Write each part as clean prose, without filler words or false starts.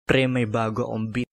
Pre, may bago akong beat.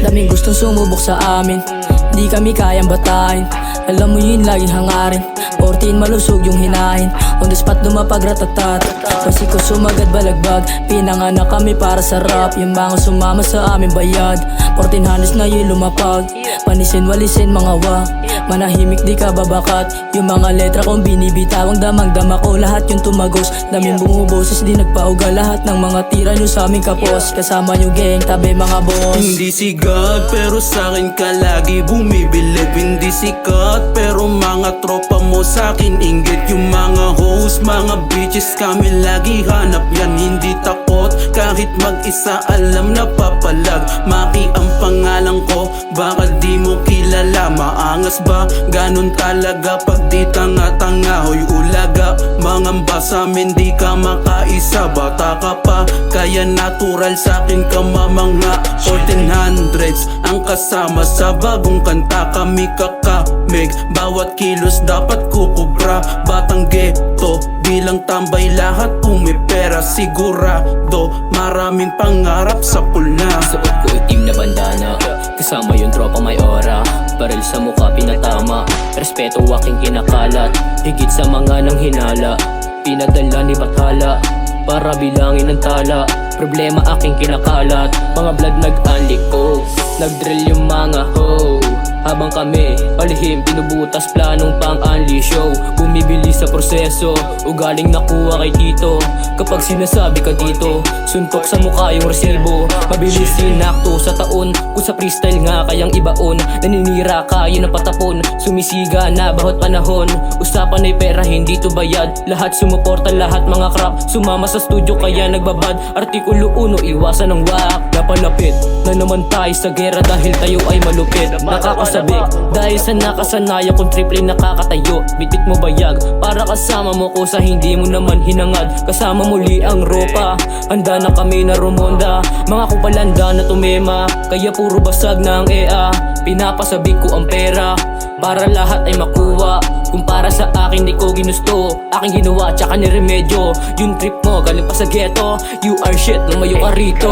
Daming gustong sumubok sa amin, di kami kayang batain. Alam mo yun laging hangarin, 14 malusog yung hinahin. On the spot lumapag ratatat, pasiko sumagad balagbag. Pinanganak kami para sa rap, yung mga sumama sa aming bayad. 1400s na yun lumapag, panisin walisin mga wak. Manahimik di ka babakat, yung mga letra kong binibitawang damang-dama ko. Lahat yung tumagos, daming bumuboses di nagpauga. Lahat ng mga tira nyo sa aming kapos, kasama nyo gang, tabi mga boss. Hindi sigat pero sa'kin ka lagi bumibilib. Hindi sikat pero mga tropa mo sa'kin inggit. Yung mga host, mga bitches kami lagi hanap yan. Hindi takot kahit mag-isa, alam na papalag. Maki ang pangalan ko, baka di mo kilala. Maangas ba? Ganon talaga pag di tanga-tanga. Hoy ulaga, mangamba sa'min di ka makaisa. Bata ka pa, kaya natural sa'kin ka mamanga. 1400s ang kasama sa bagong kanta. Kami kakamig, bawat kilos dapat kukubra. Batang ghetto, bilang tambay lahat pumipera. Sigurado, maraming pangarap sa pulna. Suot ko itim na bandana, kasama yung tropa may aura. Baril sa mukha pinatama, respeto aking kinakalat. Higit sa mga nang hinala, pinadala ni Bathala para bilangin ng tala. Problema aking kinakalat, mga blood nag-anlik ko. Nag-drill yung mga ho, habang kami palihim pinubutas planong pang-unli show. Bumibili sa proseso, ugaling nakuha kay Tito. Kapag sinasabi ka dito, suntok sa mukha yung resibo. Mabilis sinakto sa taon, kung sa freestyle nga kayang ibaon. Naninira ka, yun ang patapon, sumisiga na bawat panahon. Usapan ay pera, hindi to bayad. Lahat sumuporta, lahat mga crap. Sumama sa studio kaya nagbabad. Artikulo 1, iwasan ng wak. Napalapit na naman tayo sa gera dahil tayo ay malupit. Nakakasabik dahil sa nakasanayan kung triple nakakatayo. Bitit mo bayag para kasama mo ko sa hindi mo naman hinangad. Kasama muli ang ropa, handa na kami na rumonda. Mga kupalanda na tumema, kaya puro basag na ang EA. Pinapasabik ko ang pera para lahat ay makuha. Kung para sa akin di ko ginusto, aking ginawa tsaka ni remedyo. Yung trip mo galing pa sa ghetto, you are shit, lumayo ka rito.